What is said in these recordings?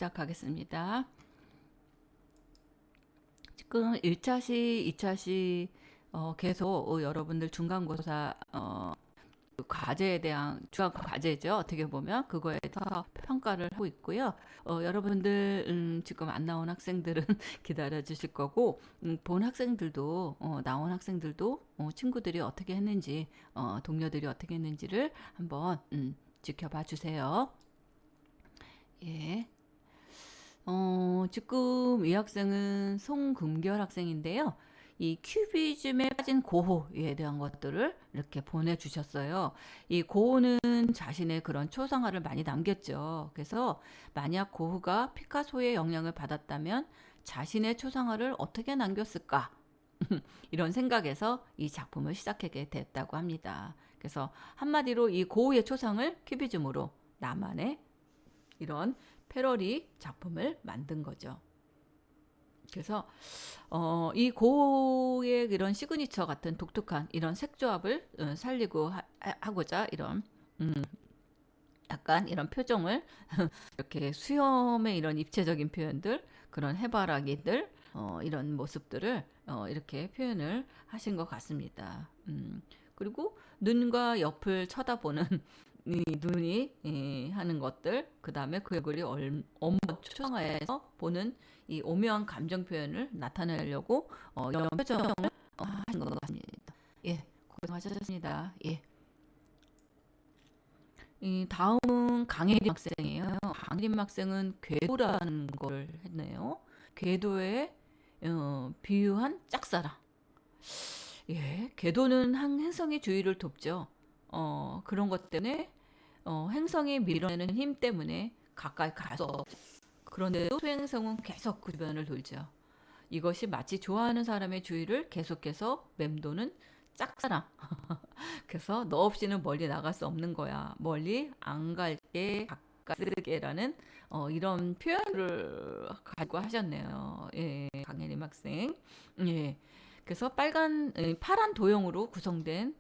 시작하겠습니다. 지금 1차시, 2차시 계속 여러분들 중간고사 그 과제에 대한 중간 과제죠. 어떻게 보면 그거에 대해서 평가를 하고 있고요. 여러분들 지금 안 나온 학생들은 기다려 주실 거고 본 학생들도 나온 학생들도 친구들이 어떻게 했는지 동료들이 어떻게 했는지를 한번 지켜봐 주세요. 예. 지금 이 학생은 송금결 학생인데요. 이 큐비즘에 빠진 고호에 대한 것들을 이렇게 보내주셨어요. 이 고호는 자신의 그런 초상화를 많이 남겼죠. 그래서 만약 고흐가 피카소의 영향을 받았다면 자신의 초상화를 어떻게 남겼을까? 이런 생각에서 이 작품을 시작하게 됐다고 합니다. 그래서 한마디로 이 고흐의 초상을 큐비즘으로 나만의 이런 패러디 작품을 만든 거죠. 그래서 이 고의 이런 시그니처 같은 독특한 이런 색조합을 살리고 하고자 이런 약간 이런 표정을 이렇게 수염의 이런 입체적인 표현들, 그런 해바라기들, 이런 모습들을 이렇게 표현을 하신 것 같습니다. 그리고 눈과 옆을 쳐다보는 이 눈이 하는 것들, 그 다음에 그 얼굴이 업무 초상화에서 보는 이 오묘한 감정 표현을 나타내려고 이런 표정을 하신 것 같습니다. 예, 고생하셨습니다. 예. 이 다음은 강혜림 학생이에요. 강혜림 학생은 궤도라는 걸 했네요. 궤도에 비유한 짝사랑. 예, 궤도는 한 행성의 주위를 돕죠. 그런 것 때문에 행성이 밀어내는 힘 때문에 가까이 가서 그런데도 소행성은 계속 그 주변을 돌죠. 이것이 마치 좋아하는 사람의 주위를 계속해서 맴도는 짝사랑. 그래서 너 없이는 멀리 나갈 수 없는 거야. 멀리 안 갈게, 가까이 쓸게라는 이런 표현을 가지고 하셨네요. 예, 강혜림 학생. 예. 그래서 파란 도형으로 구성된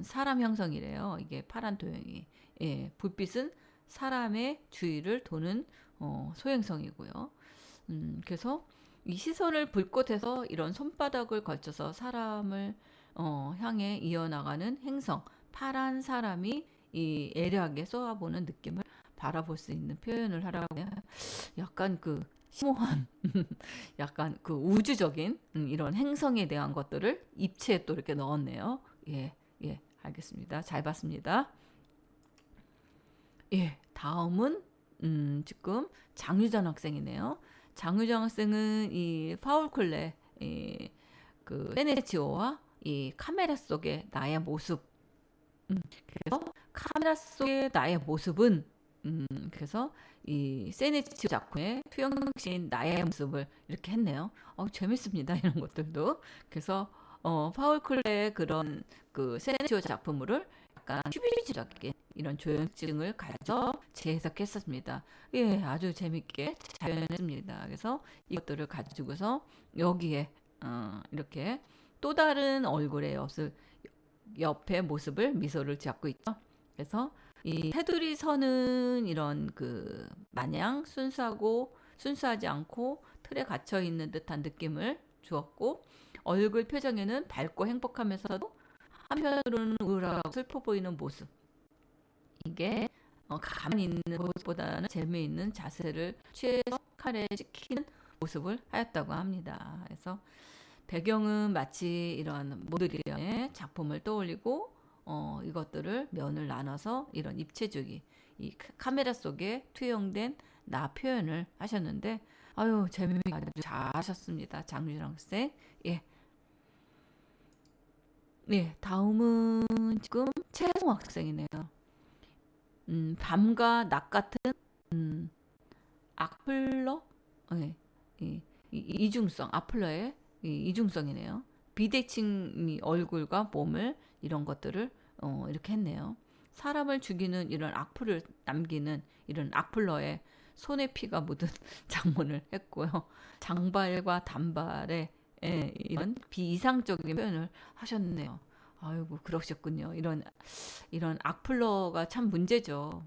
사람 형성이래요. 이게 파란 도형이. 예, 불빛은 사람의 주위를 도는 소행성이고요. 그래서 이 시선을 불꽃에서 이런 손바닥을 걸쳐서 사람을 향해 이어나가는 행성, 파란 사람이 이 애려하게 쏘아보는 느낌을 바라볼 수 있는 표현을 하라고 해요. 약간 그 심오한, 약간 그 우주적인 이런 행성에 대한 것들을 입체에 또 이렇게 넣었네요. 예, 예, 알겠습니다. 잘 봤습니다. 예, 다음은 지금 장유전 학생이네요. 장유정 학생은 이 파울 클레 그 세네치오와 이 카메라 속의 나의 모습. 그래서 카메라 속의 나의 모습은 그래서 이 세네치오 작품의 투영신 나의 모습을 이렇게 했네요. 재밌습니다. 이런 것들도. 그래서 파울 클레의 그런 그 세네치오 작품을 약간 큐비적인 이런 조형증을 가져 재해석했었습니다. 예, 아주 재밌게 잘 표현했습니다. 그래서 이것들을 가지고서 여기에 이렇게 또 다른 얼굴의 옆에 모습을 미소를 짓고 있죠. 그래서 이 테두리 선은 이런 그 마냥 순수하지 않고 틀에 갇혀 있는 듯한 느낌을 주었고 얼굴 표정에는 밝고 행복하면서도 한편으로는 우울하고 슬퍼 보이는 모습. 이게 가만히 있는 모습보다는 재미있는 자세를 취해서 칼에 찍히는 모습을 하였다고 합니다. 그래서 배경은 마치 이런 모듈리언의 작품을 떠올리고 이것들을 면을 나눠서 이런 입체주의, 이 카메라 속에 투영된 나 표현을 하셨는데 아유 재미있게 아주 잘하셨습니다. 장유정 학생. 예. 네, 다음은 지금 최성 학생이네요. 밤과 낮 같은 악플러, 네, 이중성, 악플러의 이중성이네요. 비대칭 얼굴과 몸을 이런 것들을 이렇게 했네요. 사람을 죽이는 이런 악플을 남기는 이런 악플러의 손에 피가 묻은 장문을 했고요. 장발과 단발의 이런 비이상적인 표현을 하셨네요. 아이고 그러셨군요. 이런 악플러가 참 문제죠.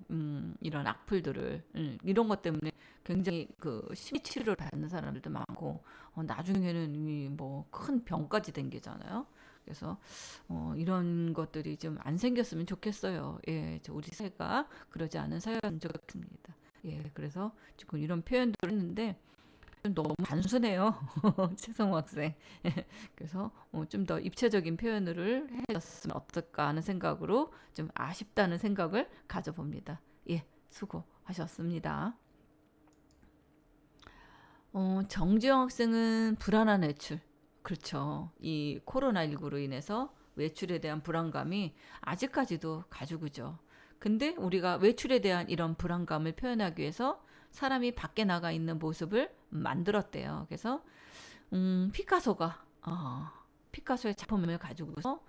이런 악플들을 이런 것 때문에 굉장히 그 심리 치료를 받는 사람들도 많고 나중에는 뭐 큰 병까지 생기잖아요. 그래서 이런 것들이 좀 안 생겼으면 좋겠어요. 예, 우리 사회가 그러지 않은 사회였으면 좋겠습니다. 예, 그래서 지금 이런 표현들을 했는데 너무 단순해요. 최성우 학생. 그래서 좀 더 입체적인 표현을 해줬으면 어떨까 하는 생각으로 좀 아쉽다는 생각을 가져봅니다. 예, 수고하셨습니다. 정지영 학생은 불안한 외출. 그렇죠. 이 코로나19로 인해서 외출에 대한 불안감이 아직까지도 가지고죠. 근데 우리가 외출에 대한 이런 불안감을 표현하기 위해서 사람이 밖에 나가 있는 모습을 만들었대요. 그래서 피카소의 작품을 가지고서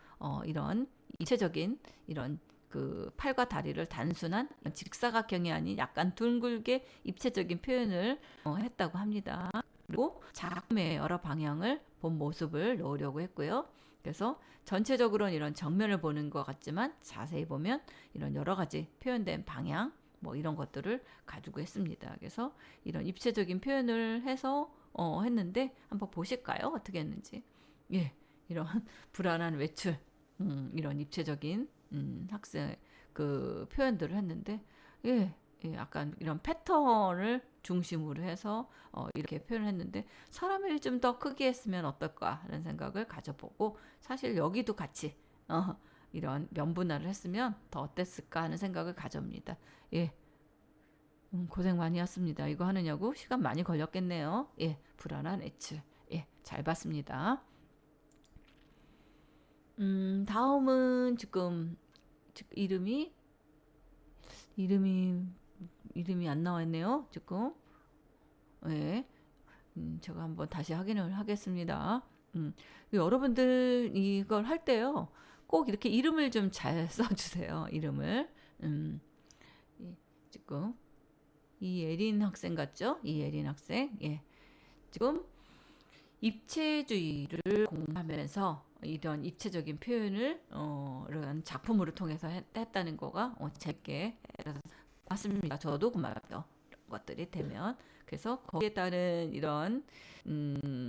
이런 입체적인 이런 그 팔과 다리를 단순한 직사각형이 아닌 약간 둥글게 입체적인 표현을 했다고 합니다. 그리고 작품의 여러 방향을 본 모습을 넣으려고 했고요. 그래서 전체적으로는 이런 정면을 보는 것 같지만 자세히 보면 이런 여러 가지 표현된 방향 뭐 이런 것들을 가지고 했습니다. 그래서 이런 입체적인 표현을 해서 했는데 한번 보실까요? 어떻게 했는지. 예, 이런 불안한 외출, 이런 입체적인 학생 그 표현들을 했는데, 예, 예, 약간 이런 패턴을 중심으로 해서 이렇게 표현을 했는데 사람을 좀 더 크게 했으면 어떨까 하는 생각을 가져보고 사실 여기도 같이 이런 면분할을 했으면 더 어땠을까 하는 생각을 가져봅니다. 예, 고생 많이 했습니다. 이거 하느냐고 시간 많이 걸렸겠네요. 예, 불안한 애출. 예, 잘 봤습니다. 다음은 지금 이름이 이름이 이름이 안 나와 있네요. 지금 예, 제가 한번 다시 확인을 하겠습니다. 여러분들 이걸 할 때요, 꼭 이렇게 이름을 좀 잘 써주세요. 이름을 지금 이예린 학생 같죠? 이예린 학생. 예, 지금 입체주의를 공부하면서 이런 입체적인 표현을 이런 작품으로 통해서 했다는 거가 재밌게 봤습니다. 저도 고마워요. 이런 것들이 되면 그래서 거기에 따른 이런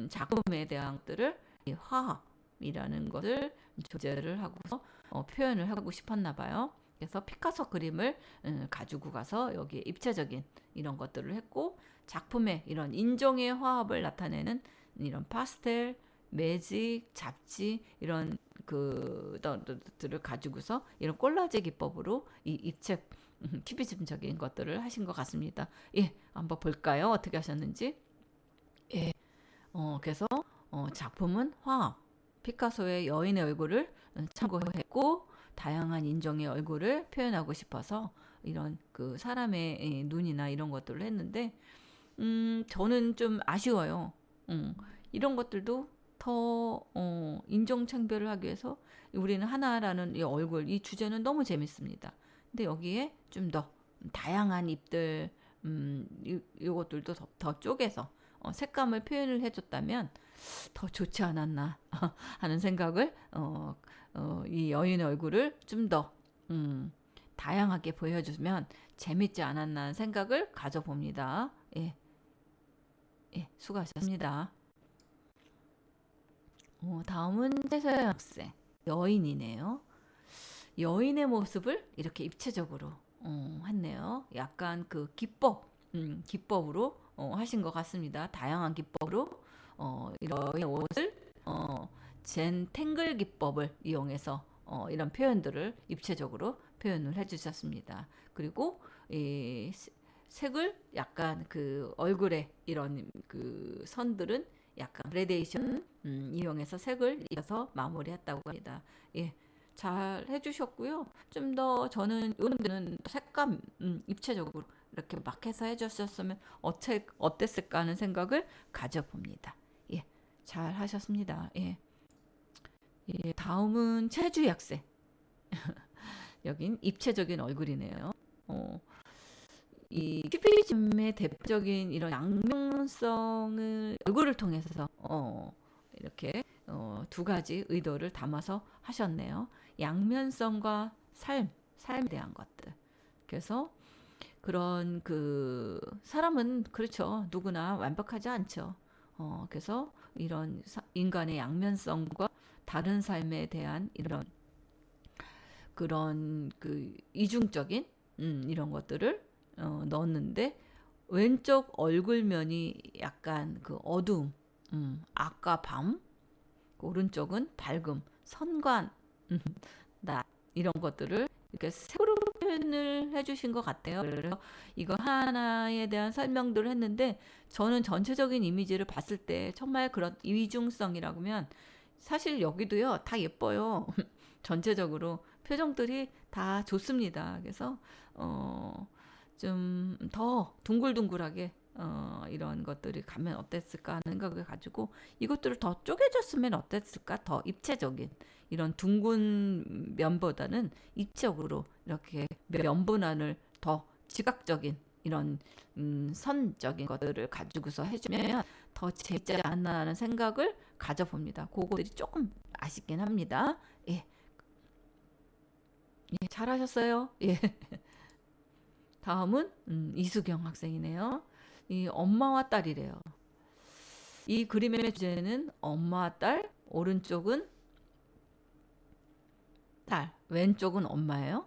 작품에 대한 것들을 이 화합이라는 것을 조제를 하고서 표현을 하고 싶었나 봐요. 그래서 피카소 그림을 가지고 가서 여기에 입체적인 이런 것들을 했고 작품의 이런 인종의 화합을 나타내는 이런 파스텔, 매직, 잡지 이런 그들을 가지고서 이런 콜라지 기법으로 이 입체 큐비즘적인 것들을 하신 것 같습니다. 예, 한번 볼까요? 어떻게 하셨는지. 예, 그래서 작품은 화합, 피카소의 여인의 얼굴을 참고했고 다양한 인종의 얼굴을 표현하고 싶어서 이런 그 사람의 눈이나 이런 것들을 했는데 저는 좀 아쉬워요. 이런 것들도 더 인종 창별을 하기 위해서 우리는 하나라는 이 얼굴 이 주제는 너무 재밌습니다. 근데 여기에 좀 더 다양한 입들 이것들도 더 쪼개서 색감을 표현을 해줬다면 더 좋지 않았나 하는 생각을 이 여인의 얼굴을 좀 더 다양하게 보여주면 재밌지 않았나 하는 생각을 가져봅니다. 예, 예, 수고하셨습니다. 다음은 최서연 학생 여인이네요. 여인의 모습을 이렇게 입체적으로 했네요. 약간 그 기법으로 하신 것 같습니다. 다양한 기법으로 이런 옷을 젠 탱글 기법을 이용해서 이런 표현들을 입체적으로 표현을 해주셨습니다. 그리고 이 색을 약간 그 얼굴에 이런 그 선들은 약간 그레데이션 이용해서 색을 입혀서 마무리했다고 합니다. 예, 잘 해주셨고요. 좀 더 저는 이런 데는 색감 입체적으로 이렇게 막 해서 해주셨으면 어땠을까 하는 생각을 가져봅니다. 예, 잘 하셨습니다. 예, 예, 다음은 최주희 학생. 여긴 입체적인 얼굴이네요. 이 큐비즘의 대표적인 이런 양면성을 얼굴을 통해서 이렇게 두 가지 의도를 담아서 하셨네요. 양면성과 삶에 대한 것들. 그래서 그런 그 사람은 그렇죠. 누구나 완벽하지 않죠. 그래서 이런 인간의 양면성과 다른 삶에 대한 이런 그런 그 이중적인 이런 것들을 넣었는데 왼쪽 얼굴면이 약간 그 어두움, 악과 밤, 오른쪽은 밝음, 선관, 낮 이런 것들을 이렇게 색으로 표현을 해주신 것 같아요. 그래서 이거 하나에 대한 설명들을 했는데 저는 전체적인 이미지를 봤을 때 정말 그런 이중성이라면 사실 여기도요 다 예뻐요. 전체적으로 표정들이 다 좋습니다. 그래서 좀 더 둥글둥글하게 이런 것들이 가면 어땠을까 하는 생각을 가지고 이것들을 더 쪼개졌으면 어땠을까? 더 입체적인 이런 둥근 면보다는 입체적으로 이렇게 면분할을 더 지각적인 이런 선적인 것들을 가지고서 해주면 더 재밌지 않나 하는 생각을 가져봅니다. 그거들이 조금 아쉽긴 합니다. 예, 예, 잘하셨어요. 예. 다음은 이수경 학생이네요. 이 엄마와 딸이래요. 이 그림의 주제는 엄마와 딸, 오른쪽은 딸, 왼쪽은 엄마예요.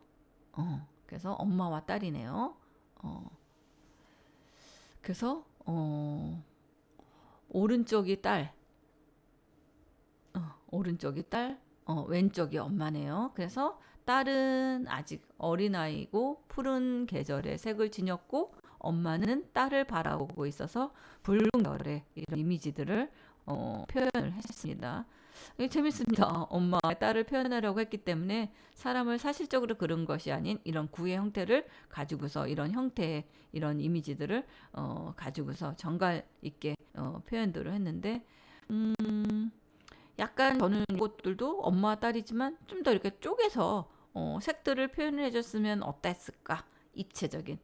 그래서 엄마와 딸이네요. 그래서 오른쪽이 딸, 오른쪽이 딸, 왼쪽이 엄마네요. 그래서 딸은 아직 어린아이고 푸른 계절의 색을 지녔고 엄마는 딸을 바라보고 있어서 붉은 별의 이런 이미지들을 표현을 했습니다. 이게 재밌습니다. 엄마와 딸을 표현하려고 했기 때문에 사람을 사실적으로 그린 것이 아닌 이런 구의 형태를 가지고서 이런 형태의 이런 이미지들을 가지고서 정갈 있게 표현들을 했는데 약간 저는 이것들도 엄마와 딸이지만 좀 더 이렇게 쪼개서 색들을 표현을 해줬으면 어땠을까? 입체적인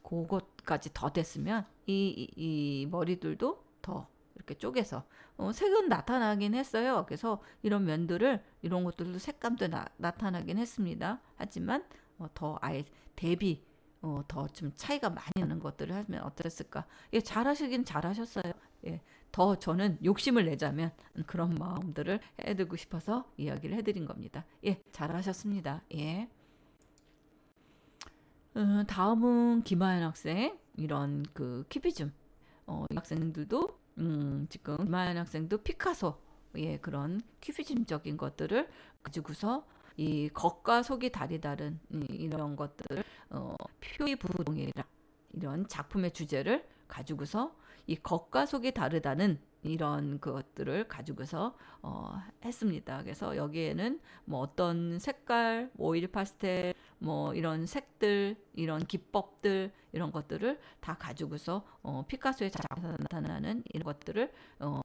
그것까지 더 됐으면 이 머리들도 더 이렇게 쪼개서 색은 나타나긴 했어요. 그래서 이런 면들을 이런 것들도 색감도 나타나긴 했습니다. 하지만 더 아예 대비 더 좀 차이가 많이 나는 것들을 하면 어땠을까? 예, 잘하시긴 잘하셨어요. 예, 더 저는 욕심을 내자면 그런 마음들을 해드리고 싶어서 이야기를 해드린 겁니다. 예, 잘하셨습니다. 예. 다음은 김하연 학생 이런 그 큐비즘 이 학생들도 지금 김하연 학생도 피카소 예 그런 큐비즘적인 것들을 가지고서 이 겉과 속이 다른 이런 것들을 표의부동이라 이런 작품의 주제를 가지고서 이 겉과 속이 다르다는 이런 것들을 가지고서 했습니다. 그래서 여기에는 뭐 어떤 색깔, 오일 파스텔, 뭐 이런 색들, 이런 기법들 이런 것들을 다 가지고서 피카소의 작품에서 나타나는 이런 것들을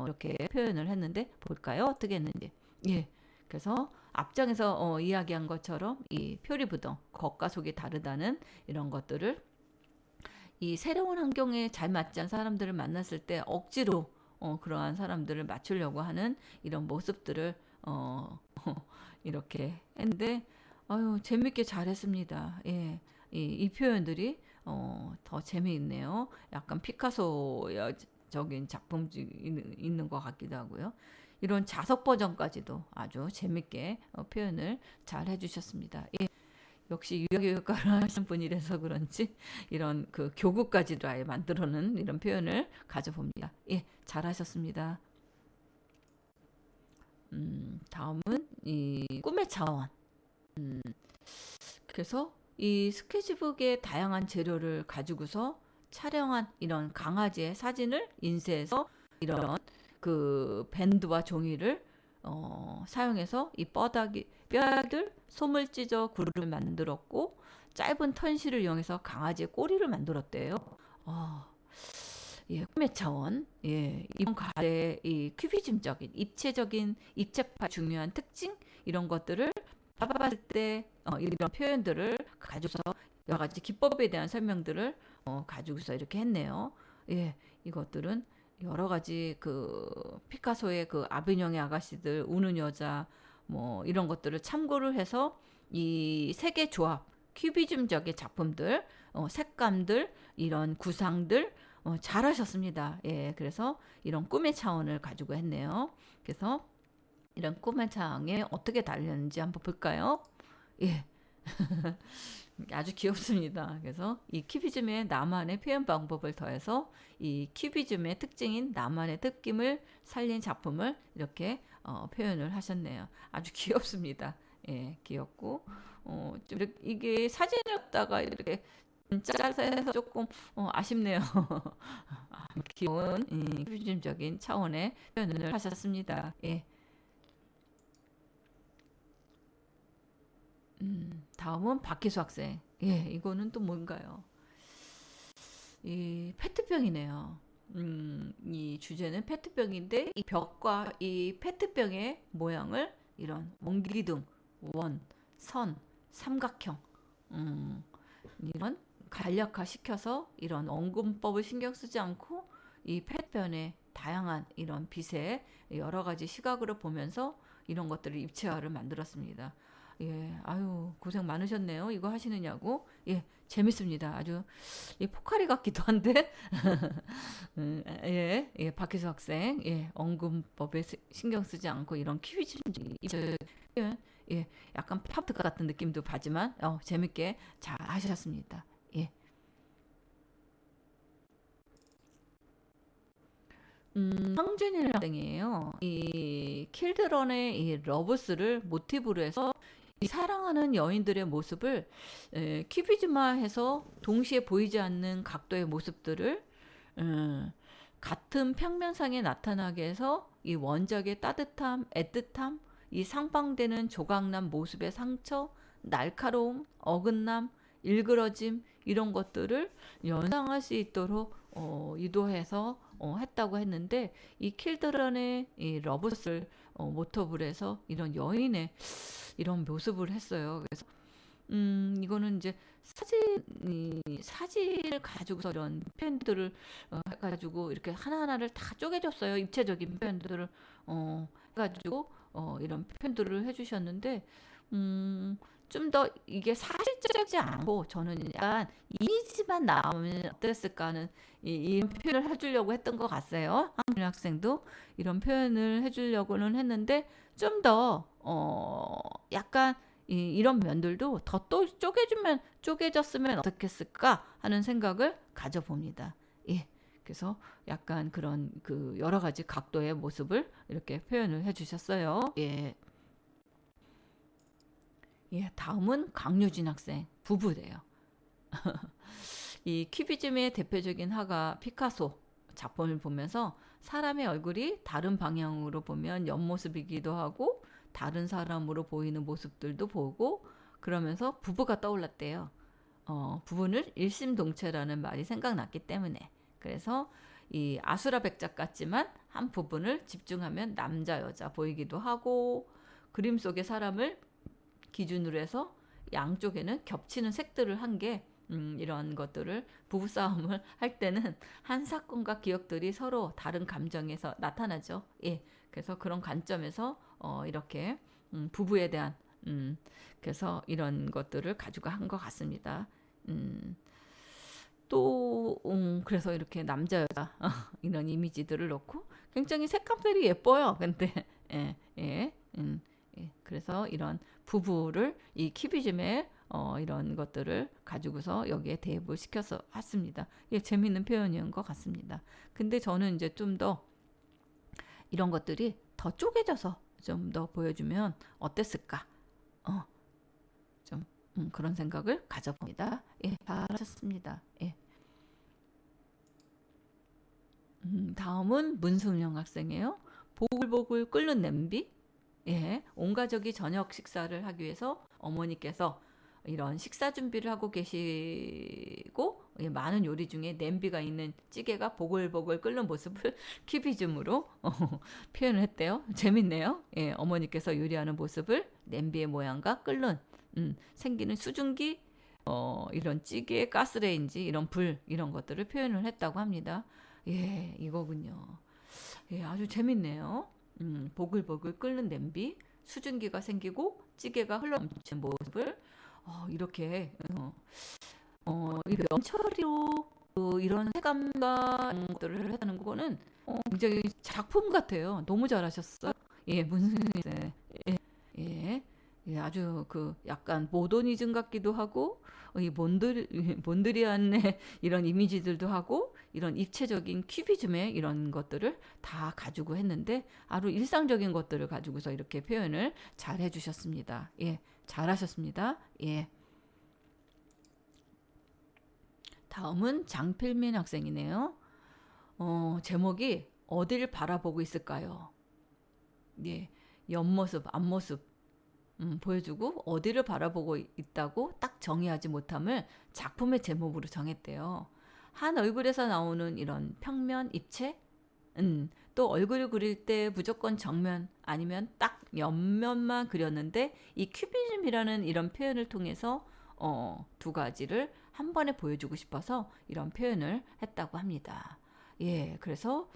이렇게 표현을 했는데 볼까요? 어떻게 했는지. 예. 그래서 앞장에서 이야기한 것처럼 이 표리부동, 겉과 속이 다르다는 이런 것들을 이 새로운 환경에 잘 맞지 않은 사람들을 만났을 때 억지로 그러한 사람들을 맞추려고 하는 이런 모습들을 이렇게 했는데 아유 재밌게 잘했습니다. 예, 이 표현들이 더 재미있네요. 약간 피카소적인 작품 있는 것 같기도 하고요. 이런 자석 버전까지도 아주 재밌게 표현을 잘 해주셨습니다. 예. 역시 유아교육과를 하신 분이라서 그런지 이런 그 교구까지도 아예 만들어는 이런 표현을 가져봅니다. 예, 잘하셨습니다. 다음은 이 꿈의 차원. 그래서 이 스케치북의 다양한 재료를 가지고서 촬영한 이런 강아지의 사진을 인쇄해서 이런 그 밴드와 종이를 사용해서 이 뼈다귀들 솜을 찢어 구를 만들었고 짧은 턴실을 이용해서 강아지의 꼬리를 만들었대요. 예, 꿈의 차원. 예, 이번 가의 이 큐비즘적인 입체적인 입체파 중요한 특징 이런 것들을 봐봤을 때 이런 표현들을 가지고서 여러 가지 기법에 대한 설명들을 가지고서 이렇게 했네요. 예, 이것들은 여러 가지 그 피카소의 그 아비뇽의 아가씨들, 우는 여자 뭐 이런 것들을 참고를 해서 이 색의 조합, 큐비즘적인 작품들, 색감들, 이런 구상들 잘하셨습니다. 예, 그래서 이런 꿈의 차원을 가지고 했네요. 그래서 이런 꿈의 차원에 어떻게 달렸는지 한번 볼까요? 예, 아주 귀엽습니다. 그래서 이 큐비즘의 나만의 표현 방법을 더해서 이 큐비즘의 특징인 나만의 느낌을 살린 작품을 이렇게 표현을 하셨네요. 아주 귀엽습니다. 예, 귀엽고 좀 이게 사진을 갖다가 이렇게 짜서 해서 조금 아쉽네요. 귀여운 큐비즘적인 차원의 표현을 하셨습니다. 예. 다음은 박희수 학생. 예, 이거는 또 뭔가요? 이 페트병이네요. 이 주제는 페트병인데 이 벽과 이 페트병의 모양을 이런 원기둥, 원, 선, 삼각형 음, 이런 간략화 시켜서 이런 원근법을 신경 쓰지 않고 이 페트병의 다양한 이런 빛의 여러 가지 시각으로 보면서 이런 것들을 입체화를 만들었습니다. 예, 아유 고생 많으셨네요. 이거 하시느냐고. 예, 재밌습니다. 아주 이 포카리 같기도 한데 예, 예, 박희수 학생, 예, 언금법에 신경 쓰지 않고 이런 퀴즈 표현, 예, 약간 팝트 같은 느낌도 받지만, 재밌게 잘 하셨습니다. 예, 황준일 학생이에요. 이 킬드런의 이 러브스를 모티브로 해서 이 사랑하는 여인들의 모습을 큐비즘화해서 동시에 보이지 않는 각도의 모습들을 음, 같은 평면상에 나타나게 해서 이 원작의 따뜻함, 애틋함, 이 상방되는 조각난 모습의 상처, 날카로움, 어긋남, 일그러짐 이런 것들을 연상할 수 있도록 유도해서 했다고 했는데 이 킬드런의 이 러브스를 모티브로 해서 이런 여인의 이런 모습을 했어요. 그래서 이거는 이제 사진을 가지고서 이런 표현들을 해가지고 이렇게 하나하나를 다 쪼개줬어요. 입체적인 표현들을 해가지고 이런 표현들을 해주셨는데 좀 더 이게 사실적이지 않고 저는 약간 이미지만 나오면 어땠을까 하는 이런 표현을 해주려고 했던 것 같아요. 한국 학생도 이런 표현을 해주려고는 했는데 좀 더 약간 이런 면들도 더 또 쪼개졌으면 어떻겠을까 하는 생각을 가져봅니다. 예. 그래서 약간 그런 그 여러 가지 각도의 모습을 이렇게 표현을 해주셨어요. 예. 예, 다음은 강유진 학생 부부래요. 이 큐비즘의 대표적인 화가 피카소 작품을 보면서 사람의 얼굴이 다른 방향으로 보면 옆모습이기도 하고 다른 사람으로 보이는 모습들도 보고 그러면서 부부가 떠올랐대요. 부부는 일심동체라는 말이 생각났기 때문에 그래서 이 아수라 백작 같지만 한 부분을 집중하면 남자 여자 보이기도 하고 그림 속의 사람을 기준으로 해서 양쪽에는 겹치는 색들을 한 게 이런 것들을 부부싸움을 할 때는 한 사건과 기억들이 서로 다른 감정에서 나타나죠. 예. 그래서 그런 관점에서 이렇게 부부에 대한 그래서 이런 것들을 가지고 한 것 같습니다. 음, 또 그래서 이렇게 남자 여자 이런 이미지들을 놓고 굉장히 색감들이 예뻐요. 근데 예, 예, 예. 그래서 이런 부부를 이 키비즘에 이런 것들을 가지고서 여기에 대입을 시켜서 했습니다. 예, 재밌는 표현인 것 같습니다. 근데 저는 이제 좀 더 이런 것들이 더 쪼개져서 좀 더 보여주면 어땠을까? 어, 좀 그런 생각을 가져봅니다. 예, 잘하셨습니다. 예. 다음은 문승영 학생이에요. 보글보글 끓는 냄비. 예, 온 가족이 저녁 식사를 하기 위해서 어머니께서 이런 식사 준비를 하고 계시고 예, 많은 요리 중에 냄비가 있는 찌개가 보글보글 끓는 모습을 큐비즘으로 표현을 했대요. 재밌네요. 예, 어머니께서 요리하는 모습을 냄비의 모양과 끓는 생기는 수증기 이런 찌개, 가스레인지 이런 불 이런 것들을 표현을 했다고 합니다. 예, 이거군요. 예, 아주 재밌네요. 보글보글 끓는 냄비, 수증기가 생기고 찌개가 흘러넘치는 모습을 이렇게 이 명처리로 이런 색감과 이런 것들을 했다는 거는 굉장히 작품 같아요. 너무 잘하셨어요. 예, 문승민 쌤. 예, 예, 예, 아주 그 약간 모더니즘 같기도 하고 이 몬드리안의 이런 이미지들도 하고 이런 입체적인 큐비즘의 이런 것들을 다 가지고 했는데 아주 일상적인 것들을 가지고서 이렇게 표현을 잘 해주셨습니다. 예, 잘하셨습니다. 예. 다음은 장필민 학생이네요. 제목이 어딜 바라보고 있을까요? 예, 옆모습, 앞모습 보여주고 어디를 바라보고 있다고 딱 정의하지 못함을 작품의 제목으로 정했대요. 한 얼굴에서 나오는 이런 평면 입체, 또 얼굴을 그릴 때 무조건 정면 아니면 딱 옆면만 그렸는데 이 큐비즘이라는 이런 표현을 통해서 두 가지를 한 번에 보여주고 싶어서 이런 표현을 했다고 합니다. 예, 그래서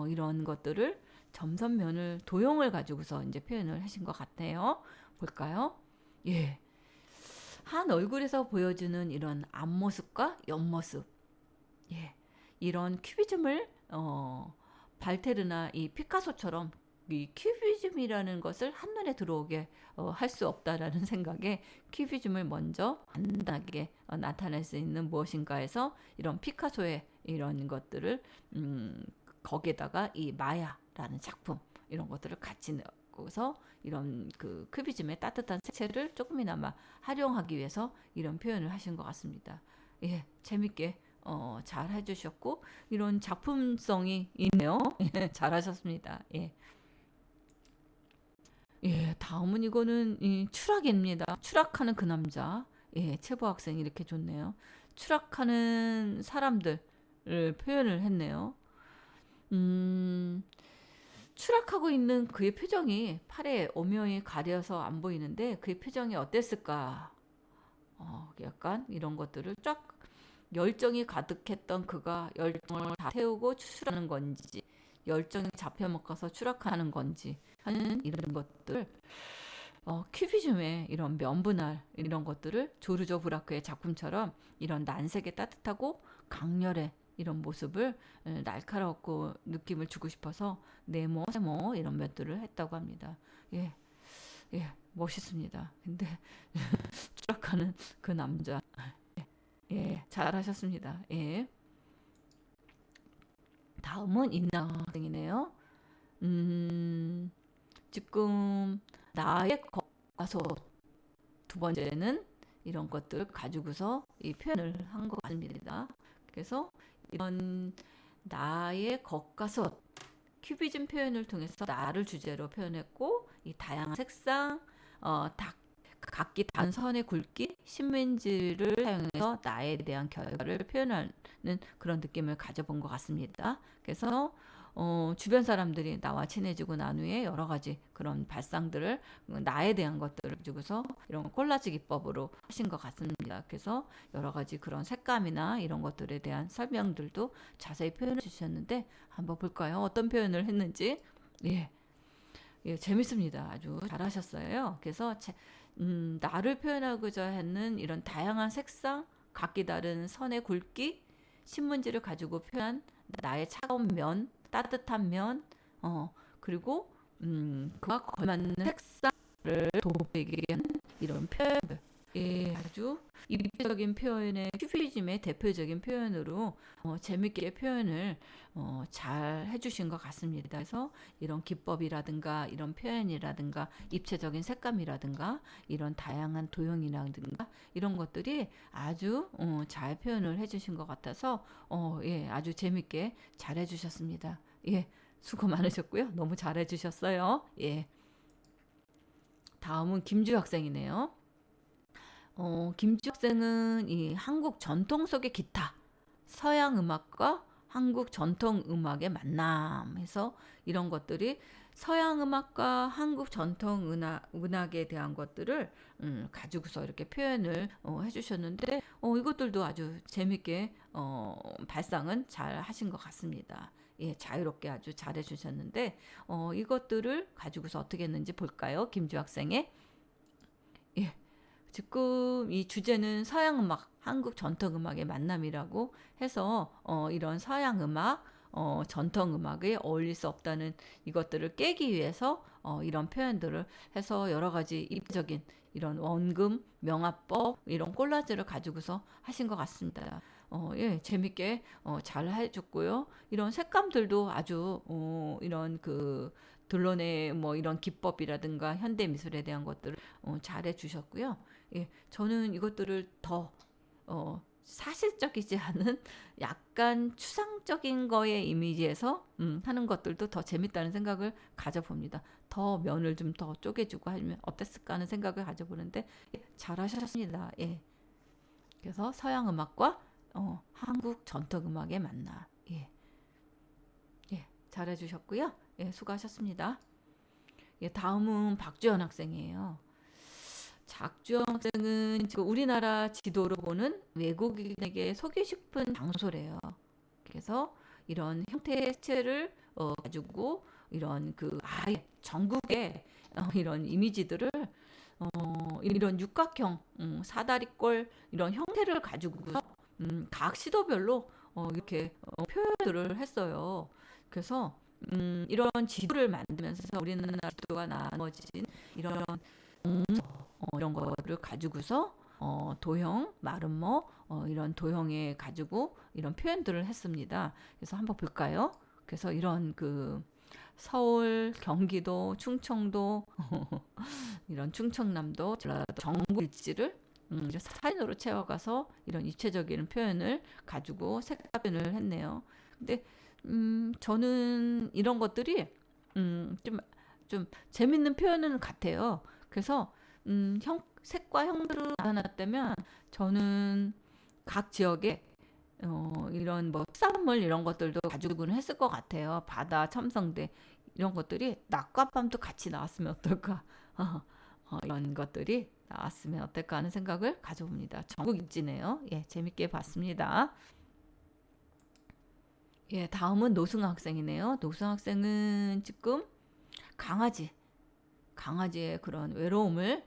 이런 것들을 점선면을 도형을 가지고서 이제 표현을 하신 것 같아요. 볼까요? 예, 한 얼굴에서 보여주는 이런 앞모습과 옆모습, 예, 이런 큐비즘을 발테르나 이 피카소처럼 이 큐비즘이라는 것을 한눈에 들어오게 할 수 없다라는 생각에 큐비즘을 먼저 간단하게 나타낼 수 있는 무엇인가에서 이런 피카소의 이런 것들을 거기에다가 이 마야라는 작품 이런 것들을 같이 넣어서 이런 그 큐비즘의 따뜻한 색채를 조금이나마 활용하기 위해서 이런 표현을 하신 것 같습니다. 예, 재밌게 잘 해주셨고 이런 작품성이 있네요. 잘하셨습니다. 예. 예, 다음은 이거는 이 추락입니다. 추락하는 그 남자. 예, 최보 학생 이렇게 좋네요. 추락하는 사람들을 표현을 했네요. 음, 추락하고 있는 그의 표정이 팔에 오묘히 가려서 안 보이는데 그의 표정이 어땠을까? 약간 이런 것들을 쫙 열정이 가득했던 그가 열정을 다 태우고 추락하는 건지 열정이 잡혀먹어서 추락하는 건지 하는 이런 것들 큐비즘의 이런 면분할 이런 것들을 조르조 브라크의 작품처럼 이런 난색의 따뜻하고 강렬의 이런 모습을 날카롭고 느낌을 주고 싶어서 네모 세모 이런 면들을 했다고 합니다. 예, 예, 멋있습니다. 근데 추락하는 그 남자, 예, 잘하셨습니다. 예. 다음은 임나학생이네요. 음, 지금 나의 가서 두 번째는 이런 것들을 가지고서 이 표현을 한 것 같습니다. 그래서 이런 나의 겉가속 큐비즘 표현을 통해서 나를 주제로 표현했고 이 다양한 색상, 각기 다른 선의 굵기, 신문지를 사용해서 나에 대한 결과를 표현하는 그런 느낌을 가져본 것 같습니다. 그래서 주변 사람들이 나와 친해지고 난 후에 여러 가지 그런 발상들을 나에 대한 것들을 가지고서 이런 콜라지 기법으로 하신 것 같습니다. 그래서 여러 가지 그런 색감이나 이런 것들에 대한 설명들도 자세히 표현해 주셨는데 한번 볼까요? 어떤 표현을 했는지. 예, 예, 재밌습니다. 아주 잘하셨어요. 그래서 나를 표현하고자 하는 이런 다양한 색상, 각기 다른 선의 굵기, 신문지를 가지고 표현한 나의 차가운 면, 따뜻한 면, 그리고 그와 걸맞는 색상을 돋보이게 하는 이런 표현들. 예, 아주 입체적인 표현의 큐비즘의 대표적인 표현으로 재밌게 표현을 잘 해주신 것 같습니다. 그래서 이런 기법이라든가 이런 표현이라든가 입체적인 색감이라든가 이런 다양한 도형이라든가 이런 것들이 아주 잘 표현을 해주신 것 같아서 예, 아주 재밌게 잘 해주셨습니다. 예, 수고 많으셨고요. 너무 잘 해주셨어요. 예, 다음은 김주 학생이네요. 김주 학생은 이 한국 전통 속의 기타, 서양 음악과 한국 전통 음악의 만남 해서 이런 것들이 서양 음악과 한국 전통 음악에 대한 것들을 가지고서 이렇게 표현을 해주셨는데 이것들도 아주 재밌게 발상은 잘 하신 것 같습니다. 예, 자유롭게 아주 잘 해주셨는데 이것들을 가지고서 어떻게 했는지 볼까요? 김주 학생의 예, 지금 이 주제는 서양 음악, 한국 전통 음악의 만남이라고 해서 이런 서양 음악, 전통 음악에 어울릴 수 없다는 이것들을 깨기 위해서 이런 표현들을 해서 여러 가지 입체적인 이런 원금, 명화법 이런 콜라지를 가지고서 하신 것 같습니다. 예, 재밌게 잘 해줬고요. 이런 색감들도 아주 이런 그 드론의 뭐 이런 기법이라든가 현대 미술에 대한 것들을 잘 해주셨고요. 예, 저는 이것들을 더 사실적이지 않은 약간 추상적인 거의 이미지에서 하는 것들도 더 재밌다는 생각을 가져봅니다. 더 면을 좀 더 쪼개주고 하면 어땠을까 하는 생각을 가져보는데 잘하셨습니다. 예. 그래서 서양 음악과 한국 전통 음악의 만남. 예, 예, 잘해주셨고요. 예, 수고하셨습니다. 예, 다음은 박주연 학생이에요. 박주연 학생은 지금 우리나라 지도로 보는 외국인에게 소개하고 싶은 장소래요. 그래서 이런 형태의 색채를 가지고 이런 그 아예 전국의 이런 이미지들을 이런 육각형, 사다리꼴 이런 형태를 가지고 각 시도별로 이렇게 표현들을 했어요. 그래서 이런 지도를 만들면서 우리나라 지도가 나눠진 이런 이런 거를 가지고서 도형, 마름모 이런 도형에 가지고 이런 표현들을 했습니다. 그래서 한번 볼까요? 그래서 이런 그 서울, 경기도, 충청도 이런 충청남도, 전라도 전국 일지를 사진으로 채워가서 이런 입체적인 표현을 가지고 색깔 표현을 했네요. 근데 저는 이런 것들이 좀 재밌는 표현은 같아요. 그래서 색과 형태로 나타났다면 저는 각 지역에 이런 뭐 특산물 이런 것들도 가지고는 했을 것 같아요. 바다, 첨성대 이런 것들이 낮과 밤도 같이 나왔으면 어떨까? 이런 것들이 나왔으면 어떨까 하는 생각을 가져봅니다. 전국 일지네요. 예, 재밌게 봤습니다. 예, 다음은 노승 학생이네요. 노승 학생은 지금 강아지의 그런 외로움을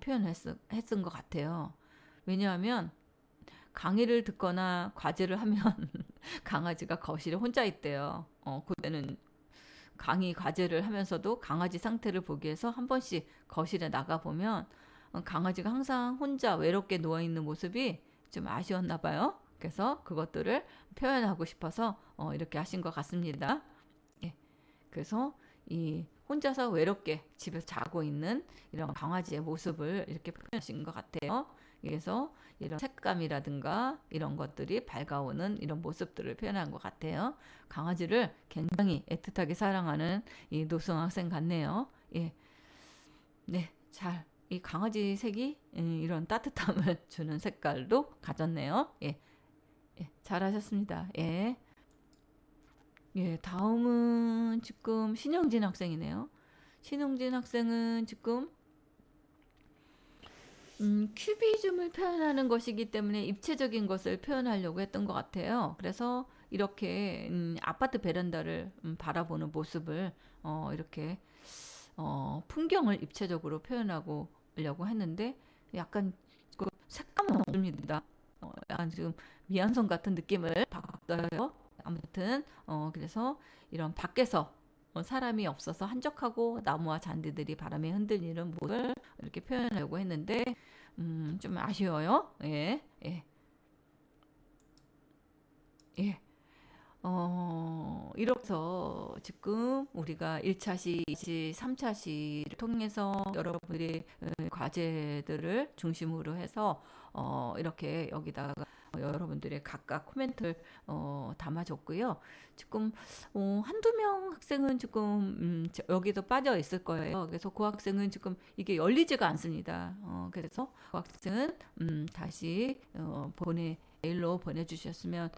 표현했은 것 같아요. 왜냐하면 강의를 듣거나 과제를 하면 강아지가 거실에 혼자 있대요. 그때는 강의 과제를 하면서도 강아지 상태를 보기 위해서 한 번씩 거실에 나가 보면 강아지가 항상 혼자 외롭게 누워 있는 모습이 좀 아쉬웠나 봐요. 그래서 그것들을 표현하고 싶어서 이렇게 하신 것 같습니다. 예. 그래서 이 혼자서 외롭게 집에서 자고 있는 이런 강아지의 모습을 이렇게 표현하신 것 같아요. 그래서 이런 색감이라든가 이런 것들이 밝아오는 이런 모습들을 표현한 것 같아요. 강아지를 굉장히 애틋하게 사랑하는 이 노승 학생 같네요. 예, 네, 이 강아지 색이 이런 따뜻함을 주는 색깔도 가졌네요. 예, 예, 잘하셨습니다. 예. 예, 다음은 지금 신영진 학생이네요. 신영진 학생은 지금 큐비즘을 표현하는 것이기 때문에 입체적인 것을 표현하려고 했던 것 같아요. 그래서 이렇게 아파트 베란다를 바라보는 모습을 이렇게 풍경을 입체적으로 표현하고 려고 했는데 약간 그 색감은 없습니다. 약간 지금 미안성 같은 느낌을 받았어요. 아무튼 그래서 이런 밖에서 사람이 없어서 한적하고 나무와 잔디들이 바람에 흔들리는 모습을 이렇게 표현하려고 했는데 좀 아쉬워요. 예, 예, 예. 이렇서 지금 우리가 1차 시, 2시, 3차 시를 통해서 여러분들이 과제들을 중심으로 해서 이렇게 여기다가 여러분들의 각각 코멘트를 담아줬고요. 지금 한두 명 학생은 지금 여기도 빠져 있을 거예요. 그래서 그 학생은 지금 이게 열리지가 않습니다. 그래서 그 학생은 다시 보내 메일로 보내주셨으면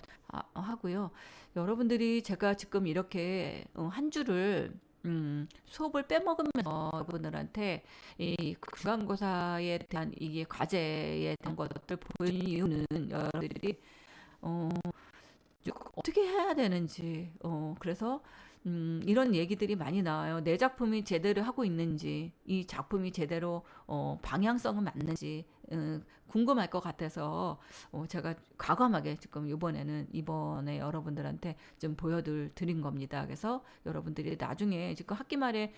하고요. 여러분들이 제가 지금 이렇게 한 주를 수업을 빼먹으면서 여러분들한테 이 중간고사에 대한 이게 과제에 대한 것들 보이는 이유는 여러분들이 어, 어떻게 해야 되는지, 그래서 이런 얘기들이 많이 나와요. 내 작품이 제대로 하고 있는지, 이 작품이 제대로 방향성을 맞는지 궁금할 것 같아서 제가 과감하게 지금 이번에 여러분들한테 좀 드린 겁니다. 그래서 여러분들이 나중에 지금 학기 말에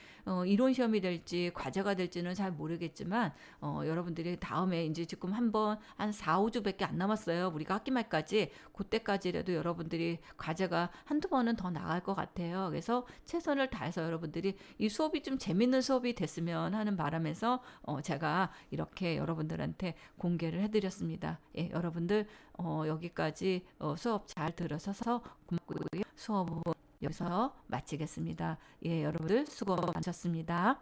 이론 시험이 될지 과제가 될지는 잘 모르겠지만 여러분들이 다음에 이제 지금 한 4, 5주밖에 안 남았어요. 우리가 학기 말까지. 그때까지라도 여러분들이 과제가 한두 번은 더 나갈 것 같아요. 그래서 최선을 다해서 여러분들이 이 수업이 좀 재밌는 수업이 됐으면 하는 바람에서 제가 이렇게 여러분들한테 공개를 해드렸습니다. 예, 여러분들 여기까지 수업 잘 들으셔서 고맙고요. 수업은 여기서 마치겠습니다. 예, 여러분들 수고 많으셨습니다.